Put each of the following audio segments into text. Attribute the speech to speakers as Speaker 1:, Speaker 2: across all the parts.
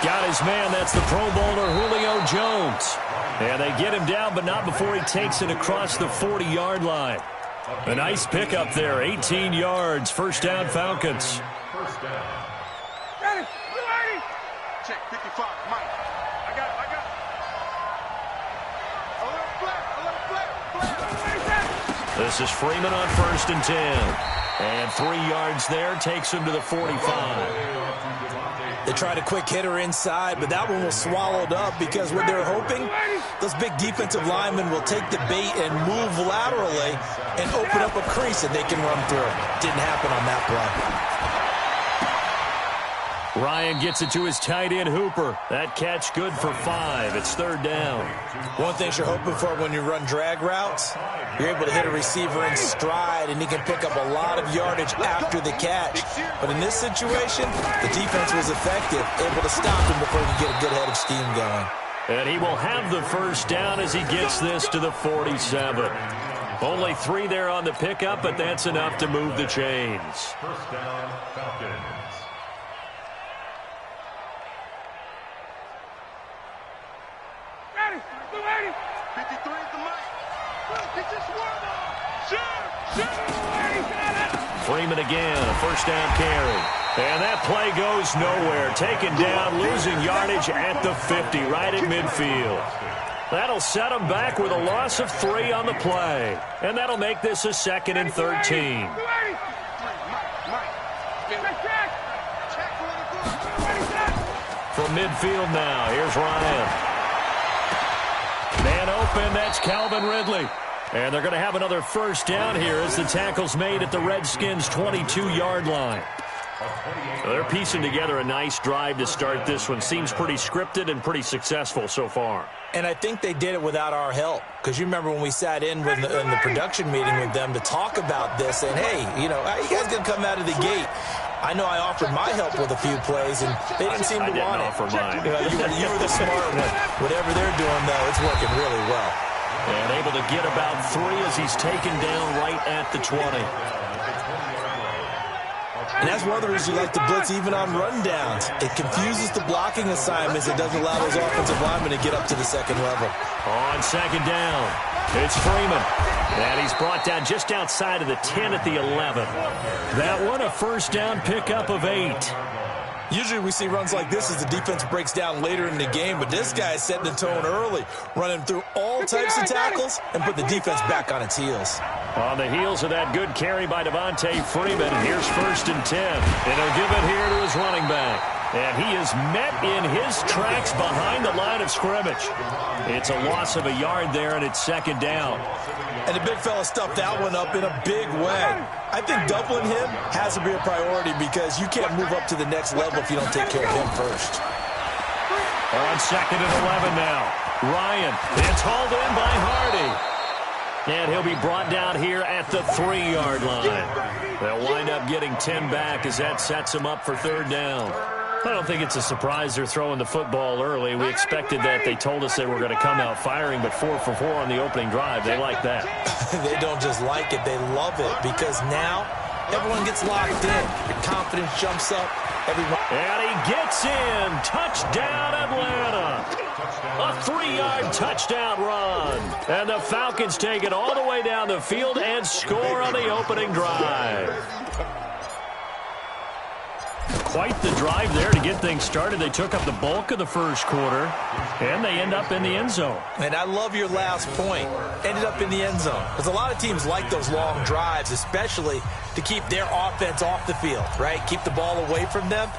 Speaker 1: Got his man. That's the Pro Bowler Julio Jones. And they get him down, but not before he takes it across the 40-yard line. A nice pickup there, 18 yards. First down, Falcons.
Speaker 2: First down. Ready. Check 55, Mike. I got it. A little flip.
Speaker 1: This is Freeman on 1st and 10. And 3 yards there, takes him to the 45.
Speaker 3: They tried a quick hitter inside, but that one was swallowed up because what they're hoping, those big defensive linemen will take the bait and move laterally and open up a crease that they can run through. Didn't happen on that play.
Speaker 1: Ryan gets it to his tight end, Hooper. That catch good for 5. It's 3rd down.
Speaker 3: One thing you're hoping for when you run drag routes, you're able to hit a receiver in stride, and he can pick up a lot of yardage after the catch. But in this situation, the defense was effective, able to stop him before he could get a good head of steam going.
Speaker 1: And he will have the first down as he gets this to the 47. Only 3 there on the pickup, but that's enough to move the chains.
Speaker 2: First down, Falcons. Ready. 53 is the mic. Get this one off. Shoot.
Speaker 1: Freeman again, a first down carry. And that play goes nowhere. Taken down, losing yardage at the 50, right at midfield. That'll set him back with a loss of 3 on the play. And that'll make this a 2nd and 13. From midfield now, here's Ryan. Man open, that's Calvin Ridley. And they're going to have another first down here as the tackle's made at the Redskins' 22-yard line. They're piecing together a nice drive to start this one. Seems pretty scripted and pretty successful so far.
Speaker 3: And I think they did it without our help. Because you remember when we sat in the production meeting with them to talk about this. And, hey, you know, how you guys going to come out of the gate? I know I offered my help with a few plays, and they didn't seem to want it.
Speaker 1: I didn't offer mine.
Speaker 3: You were the smart one. Whatever they're doing, though, it's working really well.
Speaker 1: And able to get about 3 as he's taken down right at the 20.
Speaker 3: And that's one of the reasons you like to blitz even on rundowns. It confuses the blocking assignments. It doesn't allow those offensive linemen to get up to the second level.
Speaker 1: On 2nd down, it's Freeman. And he's brought down just outside of the 10 at the 11. That one, a first down pickup of 8.
Speaker 3: Usually we see runs like this as the defense breaks down later in the game, but this guy is setting the tone early, running through all types of tackles and put the defense back on its heels.
Speaker 1: On the heels of that good carry by Devontae Freeman, here's 1st and 10. And he'll give it here to his running back. And he is met in his tracks behind the line of scrimmage. It's a loss of a yard there, and it's 2nd down.
Speaker 3: And the big fella stuffed that one up in a big way. I think doubling him has to be a priority because you can't move up to the next level if you don't take care of him first.
Speaker 1: On 2nd and 11 now. Ryan, it's hauled in by Hardy. And he'll be brought down here at the 3-yard line. They'll wind up getting 10 back as that sets them up for 3rd down. I don't think it's a surprise they're throwing the football early. We expected that. They told us they were going to come out firing, but 4 for 4 on the opening drive. They like that.
Speaker 3: They don't just like it. They love it because now everyone gets locked in. Your confidence jumps up. Everyone.
Speaker 1: And he gets in. Touchdown, Atlanta. A 3-yard touchdown run. And the Falcons take it all the way down the field and score on the opening drive. Quite the drive there to get things started. They took up the bulk of the first quarter, and they end up in the end zone.
Speaker 3: And I love your last point. Ended up in the end zone. Because a lot of teams like those long drives, especially to keep their offense off the field, right? Keep the ball away from them.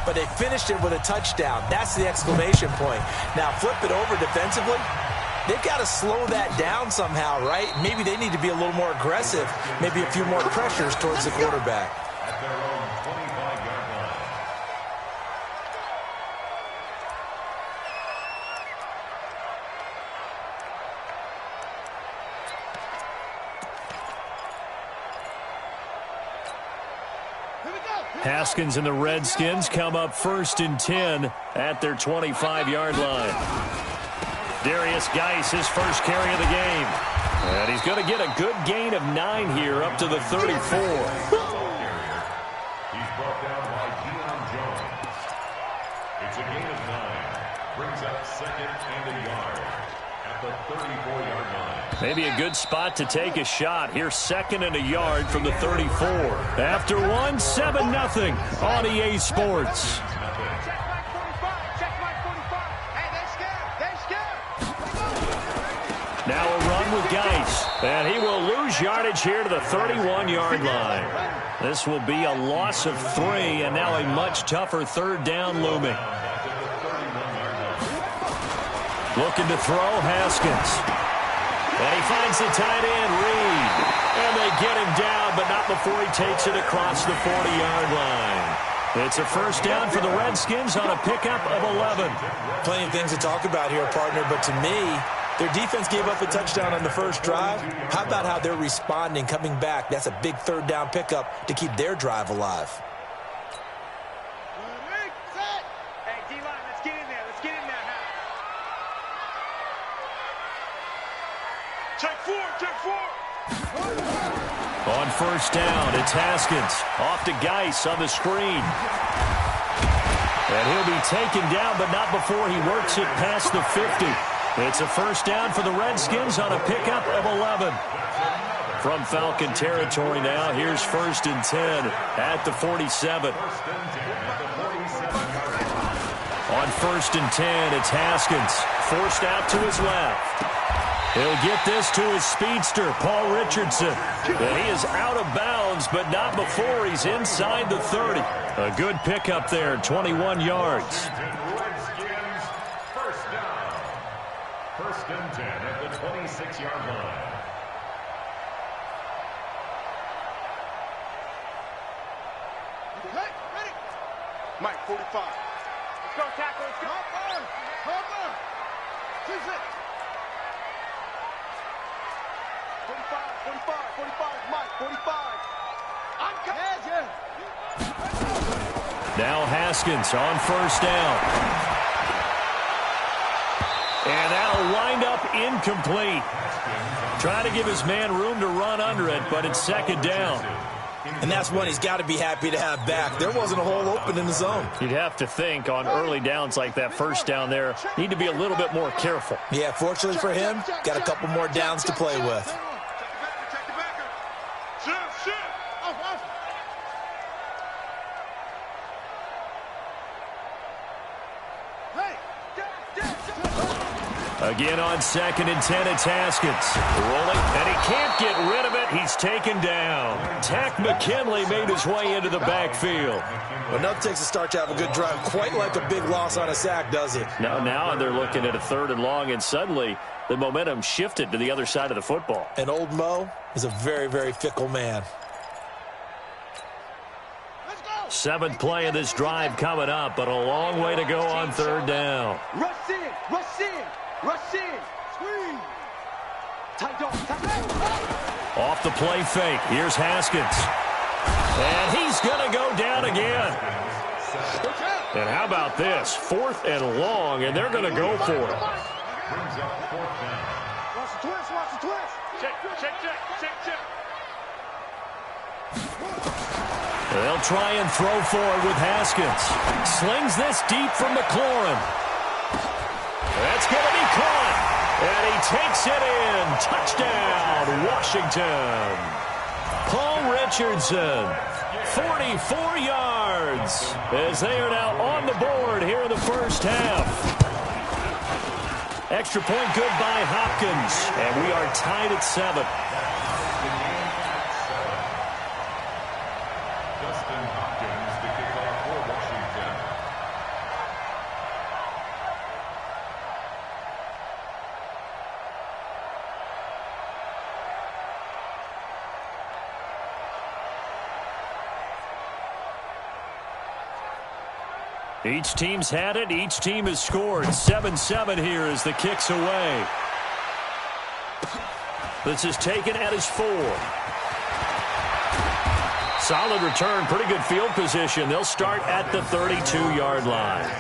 Speaker 3: But they finished it with a touchdown. That's the exclamation point. Now flip it over defensively. They've got to slow that down somehow, right? Maybe they need to be a little more aggressive. Maybe a few more pressures towards the quarterback.
Speaker 2: At their own 25-yard line.
Speaker 1: Haskins and the Redskins come up 1st and 10 at their 25-yard line. Darius Geis, his first carry of the game. And he's going to get a good gain of 9 here up to the 34.
Speaker 2: He's brought down by Jones. It's a gain of
Speaker 1: Maybe a good spot to take a shot. Here's 2nd and a yard from the 34. After one, 7-0 on EA Sports. Now a run with Geis, and he will lose yardage here to the 31-yard line. This will be a loss of 3, and now a much tougher 3rd down looming. Looking to throw, Haskins. And he finds the tight end, Reed. And they get him down, but not before he takes it across the 40-yard line. It's a 1st down for the Redskins on a pickup of 11.
Speaker 3: Plenty of things to talk about here, partner, but to me, their defense gave up a touchdown on the first drive. How about how they're responding, coming back? That's a big 3rd down pickup to keep their drive alive.
Speaker 2: Hey, D-line, let's get in there. Let's get in there. Check 4, check 4.
Speaker 1: On 1st down, it's Haskins. Off to Geis on the screen. And he'll be taken down, but not before he works it past the 50. It's a 1st down for the Redskins on a pickup of 11. From Falcon territory now, here's 1st and 10 at the 47. On 1st and 10, it's Haskins. Forced out to his left. He'll get this to his speedster, Paul Richardson. And he is out of bounds, but not before he's inside the 30. A good pickup there, 21 yards.
Speaker 4: First and 10 at the 26-yard line.
Speaker 2: Ready? Mike, 45. Let's go, tackle. Let's go. Hop on. 45, Mike, 45. I'm coming.
Speaker 1: Now Haskins on 1st down. And that'll wind up incomplete. Trying to give his man room to run under it, but it's 2nd down.
Speaker 3: And that's one he's got to be happy to have back. There wasn't a hole open in the zone.
Speaker 1: You'd have to think on early downs like that 1st down there, need to be a little bit more careful.
Speaker 3: Yeah, fortunately for him, got a couple more downs to play with.
Speaker 2: Check the backer. Shoot. Off. Hey,
Speaker 1: Again on 2nd and 10, it's Haskins. Rolling, and he can't get rid of it. He's taken down. Tack McKinley made his way into the backfield.
Speaker 3: Well, nothing takes a start to have a good drive. Quite like a big loss on a sack, does it?
Speaker 1: Now they're looking at a 3rd and long, and suddenly the momentum shifted to the other side of the football.
Speaker 3: And old Mo is a very, very fickle man.
Speaker 1: 7th play of this drive coming up, but a long way to go on 3rd down.
Speaker 2: Rush in. Squeeze. Tight dog.
Speaker 1: Off the play fake. Here's Haskins. And he's going to go down again. And how about this? 4th and long, and they're going to go for it.
Speaker 2: Watch the twist. Check.
Speaker 1: They'll try and throw forward with Haskins. Slings this deep from McLaurin. That's going to be caught. And he takes it in. Touchdown, Washington. Paul Richardson, 44 yards, as they are now on the board here in the 1st half. Extra point good by Hopkins, and we are tied at 7. Each team's had it. Each team has scored. 7-7 here as the kick's away. This is taken at his 4. Solid return. Pretty good field position. They'll start at the 32-yard line.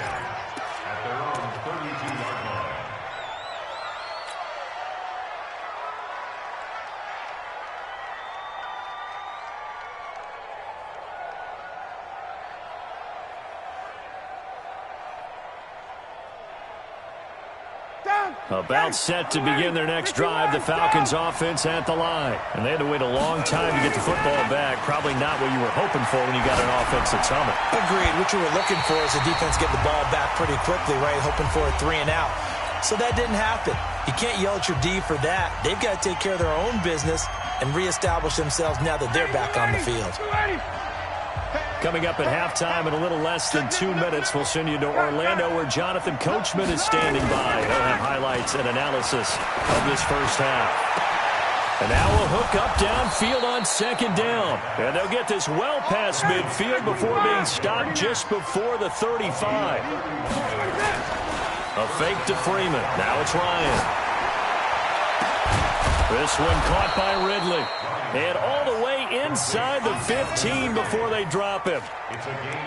Speaker 1: About set to begin their next drive, the Falcons offense at the line. And they had to wait a long time to get the football back. Probably not what you were hoping for when you got an offense that's humming.
Speaker 3: Agreed. What you were looking for is the defense get the ball back pretty quickly, right? Hoping for a 3 and out. So that didn't happen. You can't yell at your D for that. They've got to take care of their own business and reestablish themselves now that they're back on the field.
Speaker 1: Coming up at halftime in a little less than 2 minutes, we'll send you to Orlando where Jonathan Coachman is standing by. He'll have highlights and analysis of this first half. And now a hook up downfield on second down. And they'll get this well past midfield before being stopped just before the 35. A fake to Freeman. Now it's Ryan. This one caught by Ridley. And all the way inside the 15 before they drop him.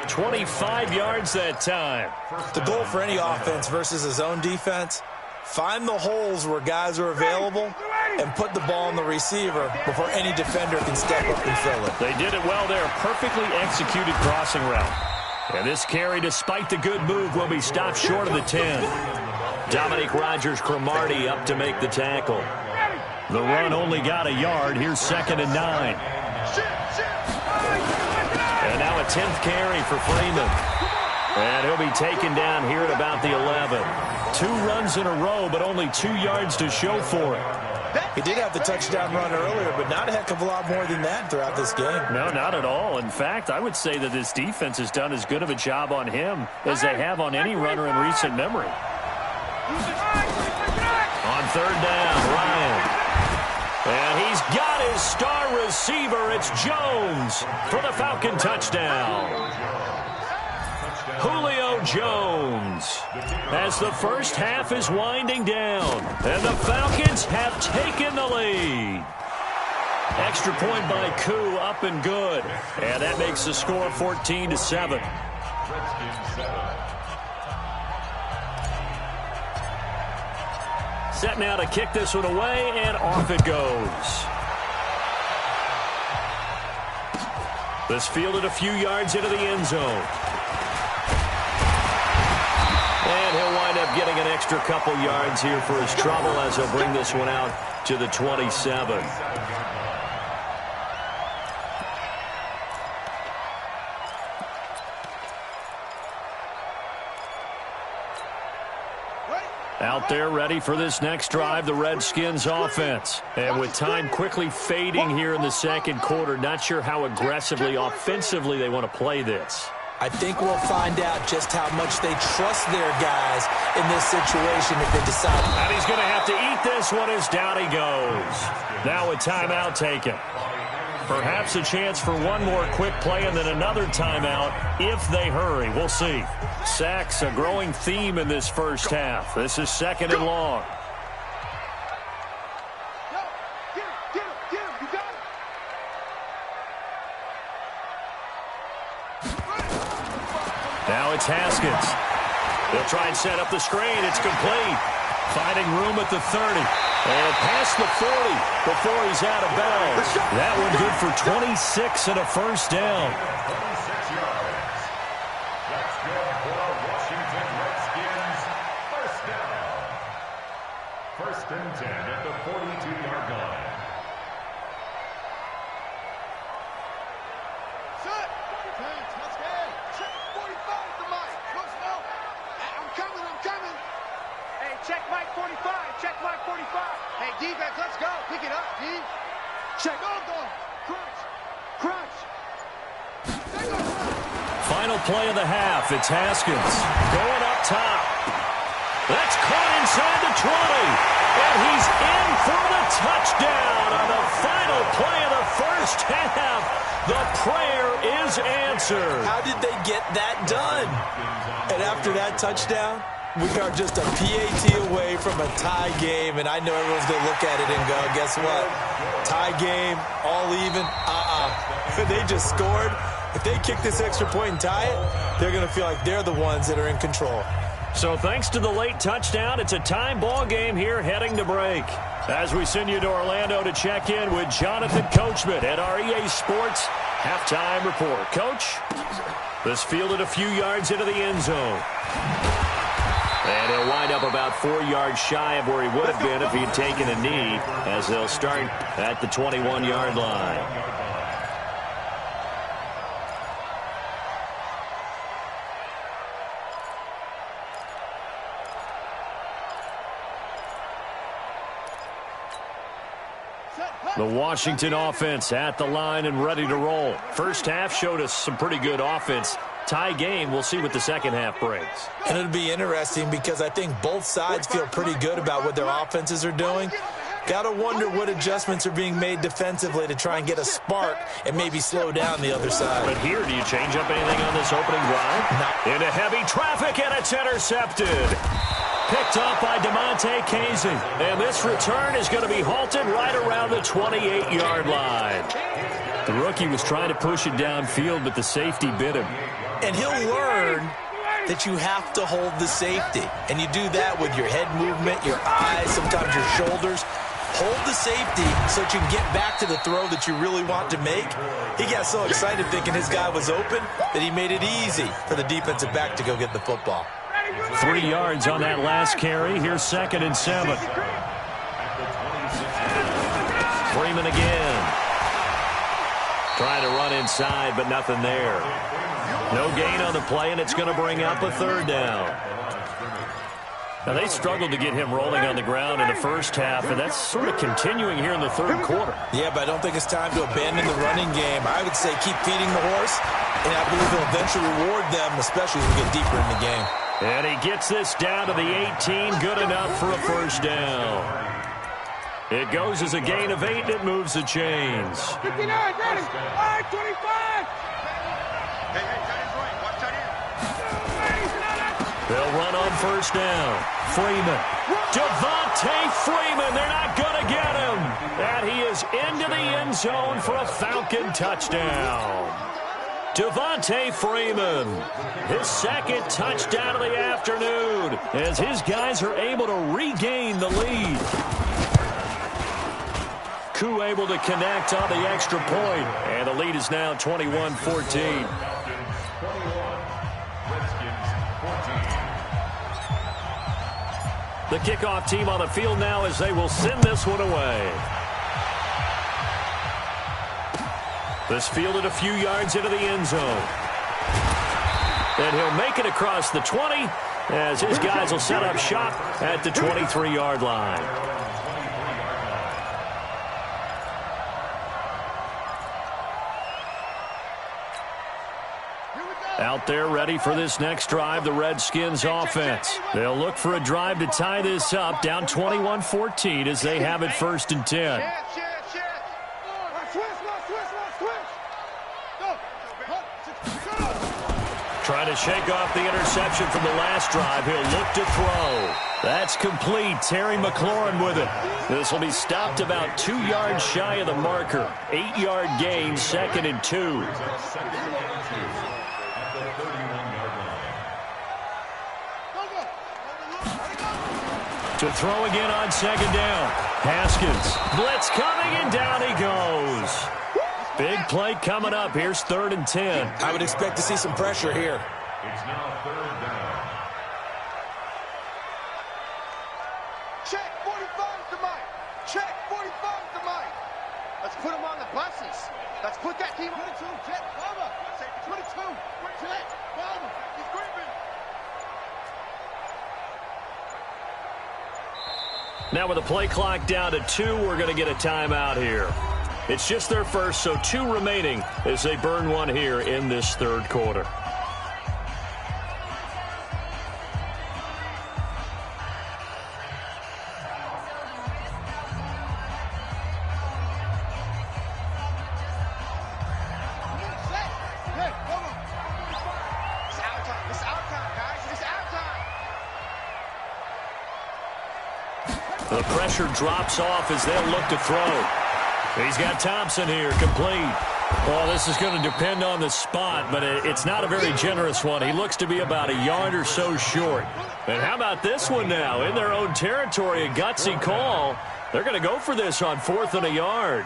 Speaker 1: 25 yards that time.
Speaker 3: The goal for any offense versus his own defense, find the holes where guys are available and put the ball on the receiver before any defender can step up and fill it.
Speaker 1: They did it well there. Perfectly executed crossing route. And this carry, despite the good move, will be stopped short of the 10. Dominique Rodgers-Cromartie up to make the tackle. The run only got a yard. Here's 2nd and 9. And now a 10th carry for Freeman. And he'll be taken down here at about the 11. 2 runs in a row, but only 2 yards to show for it.
Speaker 3: He did have the touchdown run earlier, but not a heck of a lot more than that throughout this game.
Speaker 1: No, not at all. In fact, I would say that this defense has done as good of a job on him as they have on any runner in recent memory. On 3rd down, Ryan. And he's got his star receiver. It's Jones for the Falcon touchdown. Julio Jones as the first half is winding down. And the Falcons have taken the lead. Extra point by Koo, up and good. And that makes the score 14-7. Set now to kick this one away, and off it goes. This fielded a few yards into the end zone. And he'll wind up getting an extra couple yards here for his trouble as he'll bring this one out to the 27. Out there ready for this next drive, the Redskins offense. And with time quickly fading here in the second quarter, not sure how aggressively, offensively they want to play this.
Speaker 3: I think we'll find out just how much they trust their guys in this situation if they decide.
Speaker 1: And he's going to have to eat this one as down he goes. Now a timeout taken. Perhaps a chance for one more quick play and then another timeout if they hurry. We'll see. Sacks, a growing theme in this first half. This is 2nd and long. Now it's Haskins. They'll try and set up the screen. It's complete. Finding room at the 30. And past the 40 before he's out of bounds. That one good for 26 and a first down.
Speaker 4: 26 yards. That's good for Washington Redskins. First down. 1st and 10 at the 42-yard line.
Speaker 2: Set. Let's go. Check 45 to Mike. Let's go. I'm coming. Hey, check Mike 45. Check Mike 45. Hey, defense, let's go. Pick it up, D. Check. Go. Crunch.
Speaker 1: Final play of the half. It's Haskins going up top. That's caught inside the 20. And he's in for the touchdown on the final play of the first half. The prayer is answered.
Speaker 3: How did they get that done? And after that touchdown, we are just a PAT away from a tie game, and I know everyone's going to look at it and go, guess what? Tie game, all even, They just scored. If they kick this extra point and tie it, they're going to feel like they're the ones that are in control.
Speaker 1: So thanks to the late touchdown, it's a time ball game here heading to break. As we send you to Orlando to check in with Jonathan Coachman at our EA Sports Halftime Report. Coach, this fielded a few yards into the end zone. And he'll wind up about 4 yards shy of where he would have been if he had taken a knee, as they'll start at the 21-yard line. The Washington offense at the line and ready to roll. First half showed us some pretty good offense. Tie game, we'll see what the second half brings.
Speaker 3: And it'll be interesting because I think both sides feel pretty good about what their offenses are doing. Got to wonder what adjustments are being made defensively to try and get a spark and maybe slow down the other side.
Speaker 1: But here, do you change up anything on this opening drive?
Speaker 3: No.
Speaker 1: Into heavy traffic, and it's intercepted. Picked off by DeMonte Casey. And this return is going to be halted right around the 28-yard line. The rookie was trying to push it downfield, but the safety bit him.
Speaker 3: And he'll learn that you have to hold the safety. And you do that with your head movement, your eyes, sometimes your shoulders. Hold the safety so that you can get back to the throw that you really want to make. He got so excited thinking his guy was open that he made it easy for the defensive back to go get the football.
Speaker 1: 3 yards on that last carry. Here's 2nd and 7. Freeman again. Trying to run inside, but nothing there. No gain on the play, and it's going to bring up a 3rd down. Now, they struggled to get him rolling on the ground in the first half, and that's sort of continuing here in the 3rd quarter.
Speaker 3: Yeah, but I don't think it's time to abandon the running game. I would say keep feeding the horse, and I believe he'll eventually reward them, especially as we get deeper in the game.
Speaker 1: And he gets this down to the 18, good enough for a 1st down. It goes as a gain of 8, and it moves the chains.
Speaker 2: 59, ready. All right, 25. Hey, tight end's right. Watch tight end.
Speaker 1: They'll run on 1st down. Freeman. Devontae Freeman. They're not going to get him. And he is into the end zone for a Falcon touchdown. Devontae Freeman, his 2nd touchdown of the afternoon, as his guys are able to regain the lead. Koo able to connect on the extra point, and the lead is now 21-14. The kickoff team on the field now as they will send this one away. This fielded a few yards into the end zone. And he'll make it across the 20 as his guys will set up shop at the 23-yard line. Out there ready for this next drive, the Redskins offense. They'll look for a drive to tie this up, down 21-14 as they have it 1st and 10. Trying to shake off the interception from the last drive. He'll look to throw. That's complete. Terry McLaurin with it. This will be stopped about 2 yards shy of the marker. 8-yard gain, 2nd and 2. To throw again on 2nd down. Haskins. Blitz coming, and down he goes. Big play coming up. Here's 3rd and 10.
Speaker 3: I would expect to see some pressure here.
Speaker 4: It's now 3rd down.
Speaker 2: Check 45 to Mike. Check 45 to Mike. Let's put him on the buses. Let's put that team on 22. Check, Baba. 22. Check, Baba. He's gripping.
Speaker 1: Now with the play clock down to 2, we're going to get a timeout here. It's just their first, so 2 remaining as they burn one here in this 3rd quarter. The pressure drops off as they'll look to throw. He's got Thompson here, complete. Well, this is going to depend on the spot, but it's not a very generous one. He looks to be about a yard or so short. And how about this one now? In their own territory, a gutsy call. They're going to go for this on 4th and a yard.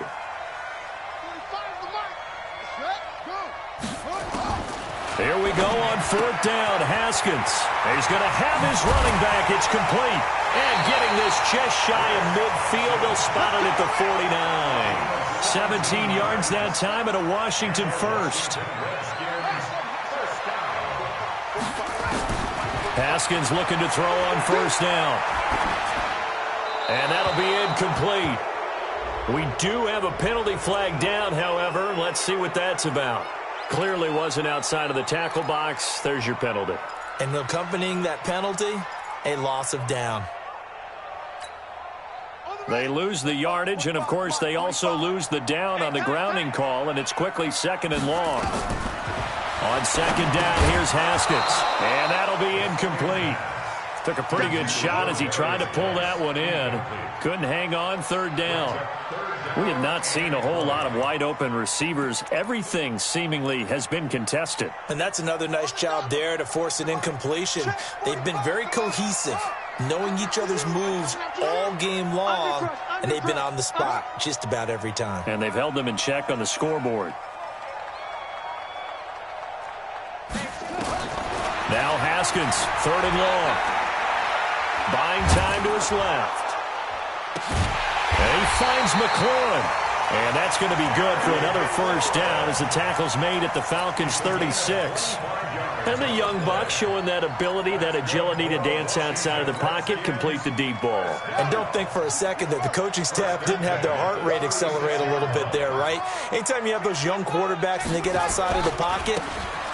Speaker 1: Here we go on 4th down. Haskins. He's going to have his running back. It's complete. And getting this just shy of midfield. They'll spot it at the 49. 17 yards that time and a Washington first. Haskins looking to throw on 1st down. And that'll be incomplete. We do have a penalty flag down, however. Let's see what that's about. Clearly wasn't outside of the tackle box. There's your penalty.
Speaker 3: And accompanying that penalty, a loss of down.
Speaker 1: They lose the yardage, and, of course, they also lose the down on the grounding call, and it's quickly 2nd and long. On 2nd down, here's Haskins, and that'll be incomplete. Took a pretty good shot as he tried to pull that one in. Couldn't hang on 3rd down. We have not seen a whole lot of wide-open receivers. Everything seemingly has been contested.
Speaker 3: And that's another nice job there to force an incompletion. They've been very cohesive, knowing each other's moves all game long, and they've been on the spot just about every time.
Speaker 1: And they've held them in check on the scoreboard. Now Haskins, 3rd and long. Buying time to his left. And he finds McLaurin. And that's going to be good for another 1st down as the tackle's made at the Falcons' 36. And the young buck showing that ability, that agility to dance outside of the pocket, complete the deep ball.
Speaker 3: And don't think for a second that the coaching staff didn't have their heart rate accelerate a little bit there, right? Anytime you have those young quarterbacks and they get outside of the pocket,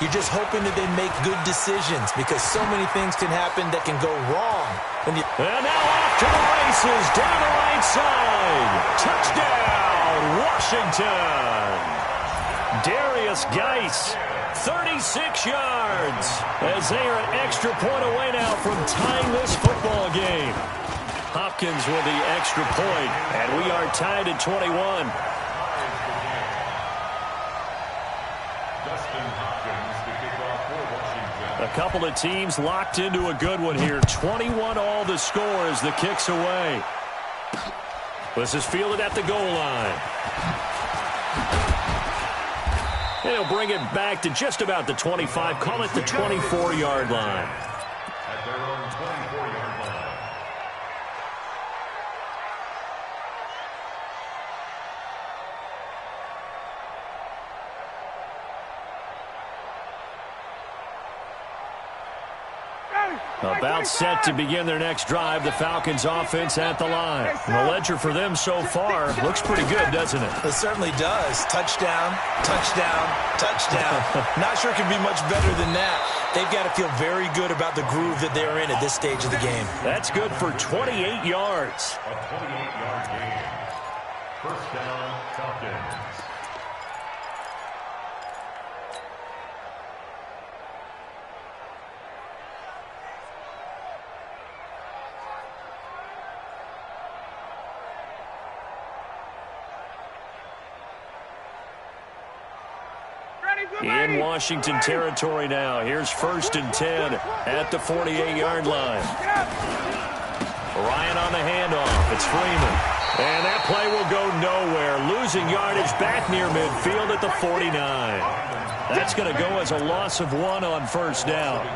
Speaker 3: you're just hoping that they make good decisions because so many things can happen that can go wrong.
Speaker 1: And now off to the races, down the right side. Touchdown, Washington. Darius Geis, 36 yards, as they are an extra point away now from tying this football game. Hopkins with the extra point, and we are tied at 21. A couple of teams locked into a good one here. 21 all the score as the kick's away. This is fielded at the goal line. He'll bring it back to just about the 25. Call it the 24-yard line.
Speaker 4: At their own 24-yard line.
Speaker 1: About set to begin their next drive. The Falcons offense at the line. The ledger for them so far looks pretty good, doesn't it?
Speaker 3: It certainly does. Touchdown, touchdown, touchdown. Not sure it can be much better than that. They've got to feel very good about the groove that they're in at this stage of the game.
Speaker 1: That's good for 28 yards.
Speaker 4: A 28-yard gain. 1st down, Falcons.
Speaker 1: In Washington territory now. Here's 1st and 10 at the 48-yard line. Ryan on the handoff. It's Freeman. And that play will go nowhere. Losing yardage back near midfield at the 49. That's going to go as a loss of 1 on 1st down.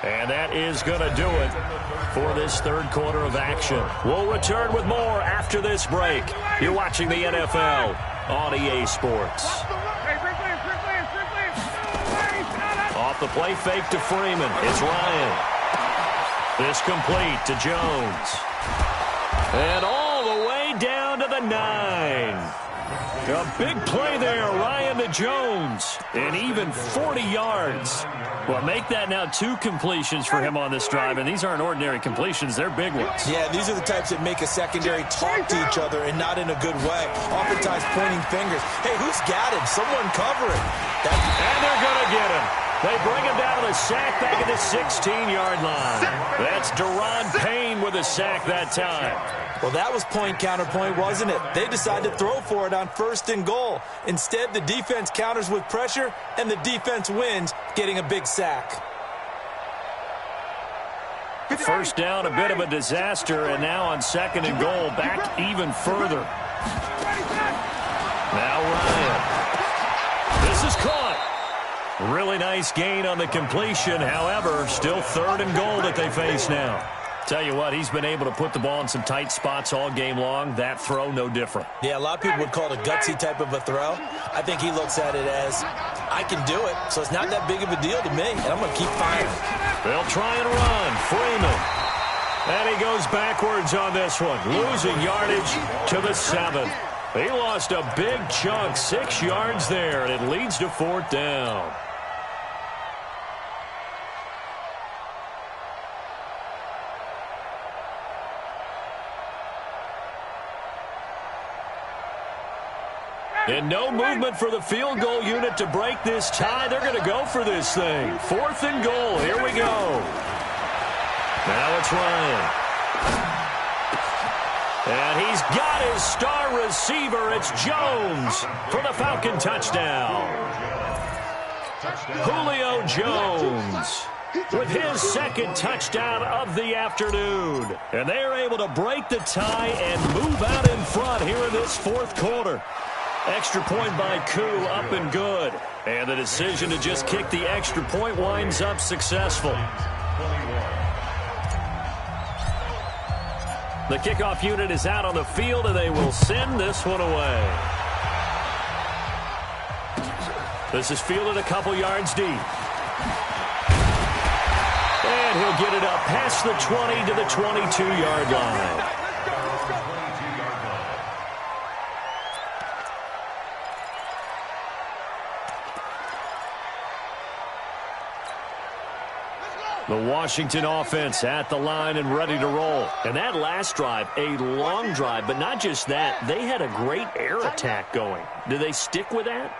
Speaker 1: And that is going to do it for this 3rd quarter of action. We'll return with more after this break. You're watching the NFL on EA Sports. Off the play fake to Freeman. It's Ryan. This complete to Jones. And all the way down to the 9. A big play there, Ryan to Jones. And even 40 yards. Well, make that now 2 completions for him on this drive, and these aren't ordinary completions. They're big ones.
Speaker 3: Yeah, these are the types that make a secondary talk to each other and not in a good way. Oftentimes pointing fingers. Hey, who's got him? Someone cover him.
Speaker 1: And they're going to get him. They bring him down with a sack back at the 16-yard line. That's Deron Payne with a sack that time.
Speaker 3: Well, that was point counterpoint, wasn't it? They decided to throw for it on 1st and goal. Instead, the defense counters with pressure, and the defense wins, getting a big sack.
Speaker 2: 15,
Speaker 1: first down, a bit of a disaster, and now on second and goal, back even further. Now Ryan. This is caught. Really nice gain on the completion. However, still third and goal that they face now. Tell you what, he's been able to put the ball in some tight spots all game long. That throw, no different.
Speaker 3: Yeah, a lot of people would call it a gutsy type of a throw. I think he looks at it as, I can do it, so it's not that big of a deal to me, and I'm going to keep firing.
Speaker 1: They'll try and run. Freeman. And he goes backwards on this one, losing yardage to the 7. He lost a big chunk, 6 yards there, and it leads to fourth down. And no movement for the field goal unit to break this tie. They're going to go for this thing. Fourth and goal. Here we go. Now it's Ryan. And he's got his star receiver. It's Jones for the Falcon touchdown. Julio Jones with his second touchdown of the afternoon. And they're able to break the tie and move out in front here in this fourth quarter. Extra point by Koo, up and good. And the decision to just kick the extra point winds up successful. The kickoff unit is out on the field, and they will send this one away. This is fielded a couple yards deep. And he'll get it up past the 20 to the 22-yard line. The Washington offense at the line and ready to roll. And that last drive, a long drive, but not just that. They had a great air attack going. Do they stick with that?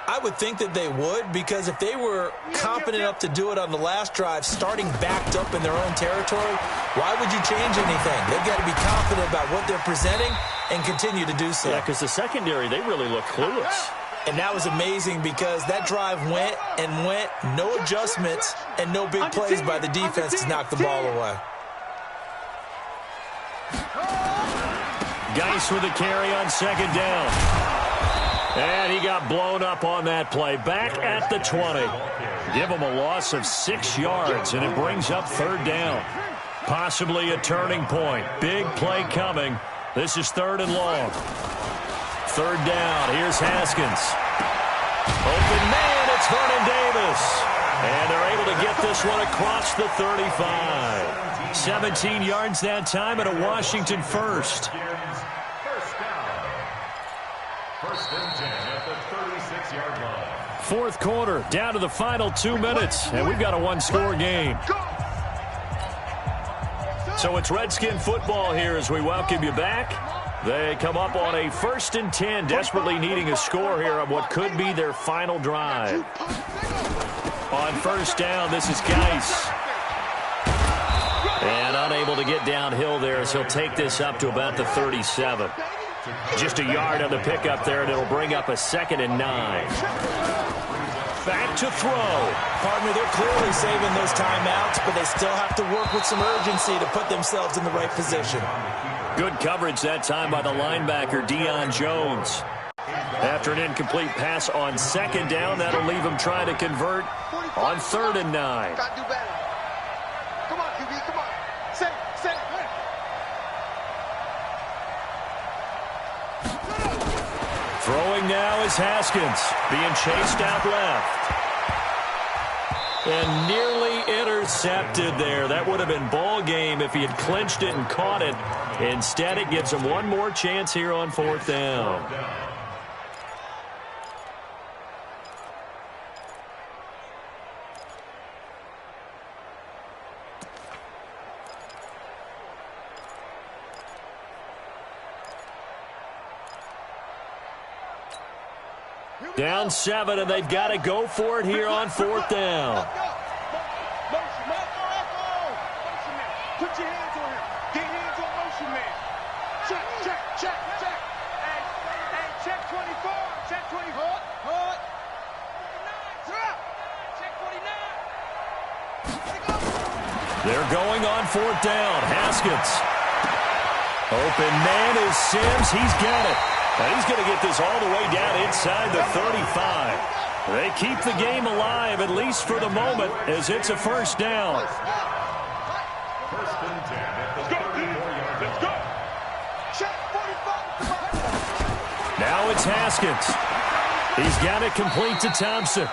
Speaker 3: I would think that they would, because if they were confident enough to do it on the last drive, starting backed up in their own territory, why would you change anything? They've got to be confident about what they're presenting and continue to do so.
Speaker 1: Yeah, because the secondary, they really look clueless.
Speaker 3: And that was amazing because that drive went and went, no adjustments, and no big plays by the defense to knock the ball away.
Speaker 1: Geis with a carry on second down. And he got blown up on that play. Back at the 20. Give him a loss of 6 yards, and it brings up third down. Possibly a turning point. Big play coming. This is third and long. Third down. Here's Haskins. Open man. It's Vernon Davis. And they're able to get this one across the 35. 17 yards that time and a Washington first.
Speaker 4: First and 10 at the 36-yard line.
Speaker 1: Fourth quarter, down to the final 2 minutes, and we've got a one-score game. So it's Redskin football here as we welcome you back. They come up on a first and 10, desperately needing a score here on what could be their final drive. On first down, this is Geis. And unable to get downhill there as he'll take this up to about the 37. Just a yard on the pickup there, and it'll bring up a 2nd and 9. Back to throw.
Speaker 3: Partner, they're clearly saving those timeouts, but they still have to work with some urgency to put themselves in the right position.
Speaker 1: Good coverage that time by the linebacker, Deion Jones. After an incomplete pass on second down, that'll leave him trying to convert on 3rd and 9.
Speaker 2: Got to do better. Come on, QB, come on. Set.
Speaker 1: Throwing now is Haskins, being chased out left. And nearly intercepted there. That would have been ball game if he had clinched it and caught it. Instead, it gives him one more chance here on 4th down. Down 7, and they've got to go for it here on 4th down.
Speaker 2: Put your hands on him. Get hands on motion man. Check. Hey, check 24. Check 24. Hold. Check 49.
Speaker 1: They're going on 4th down. Haskins. Open man is Sims. He's got it. And he's going to get this all the way down inside the 35. They keep the game alive, at least for the moment, as it's a 1st down.
Speaker 4: First and 10 at the 34-yard line. Let's go.
Speaker 2: Check 45.
Speaker 1: Now it's Haskins. He's got it complete to Thompson.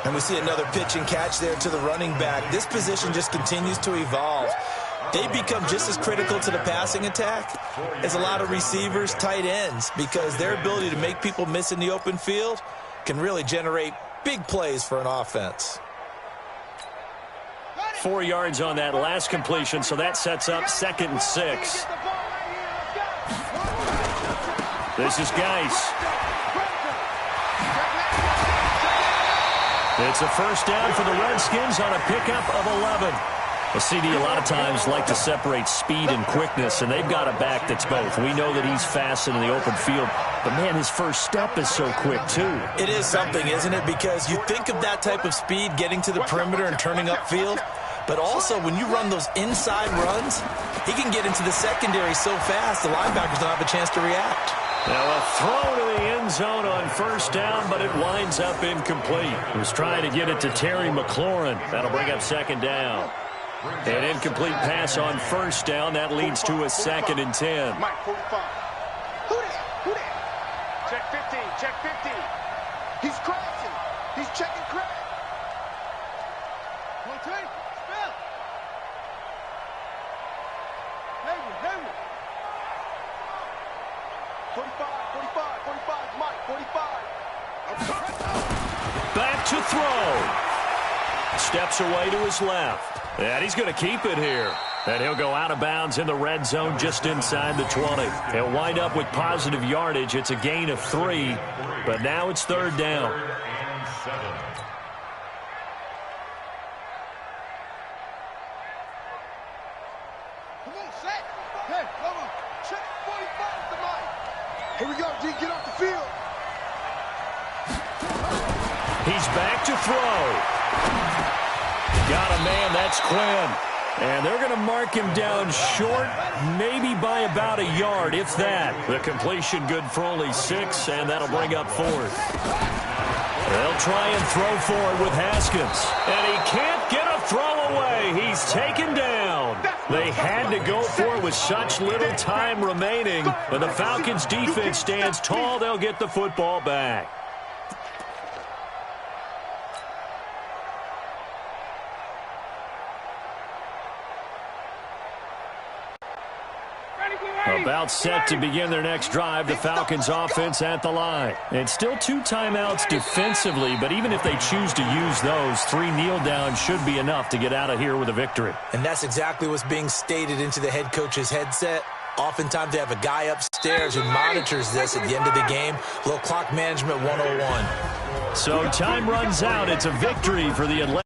Speaker 3: And we see another pitch and catch there to the running back. This position just continues to evolve. They become just as critical to the passing attack as a lot of receivers, tight ends, because their ability to make people miss in the open field can really generate big plays for an offense.
Speaker 1: 4 yards on that last completion, so that sets up 2nd and 6. This is Geis. It's a 1st down for the Redskins on a pickup of 11. A CD a lot of times like to separate speed and quickness, and they've got a back that's both. We know that he's fast in the open field, but, man, his first step is so quick, too.
Speaker 3: It is something, isn't it? Because you think of that type of speed getting to the perimeter and turning upfield, but also when you run those inside runs, he can get into the secondary so fast the linebackers don't have a chance to react.
Speaker 1: Now a throw to the end zone on 1st down, but it winds up incomplete. He was trying to get it to Terry McLaurin. That'll bring up 2nd down. An incomplete pass on 1st down. That leads to a 2nd and 10.
Speaker 2: Mike 45. Who that? Check 15. Check 15. He's crashing. He's checking crack. 1, 2, spell. Henry. 45. Mike 45.
Speaker 1: Back to throw. Steps away to his left. And he's going to keep it here. And he'll go out of bounds in the red zone just inside the 20. He'll wind up with positive yardage. It's a gain of 3, but now it's 3rd down.
Speaker 2: Come on, set. Hey, come on. Check 45 to Mike. Here we go, D. Get off the field.
Speaker 1: He's back to throw. Got a man, that's Quinn. And they're going to mark him down short, maybe by about a yard, if that. The completion good for only 6, and that'll bring up 4th. They'll try and throw for it with Haskins. And he can't get a throw away. He's taken down. They had to go for it with such little time remaining. But the Falcons' defense stands tall. They'll get the football back. About set to begin their next drive, the Falcons offense at the line. And still 2 timeouts defensively, but even if they choose to use those, 3 kneel downs should be enough to get out of here with a victory.
Speaker 3: And that's exactly what's being stated into the head coach's headset. Oftentimes they have a guy upstairs who monitors this at the end of the game. Little clock management 101.
Speaker 1: So time runs out. It's a victory for the Atlanta.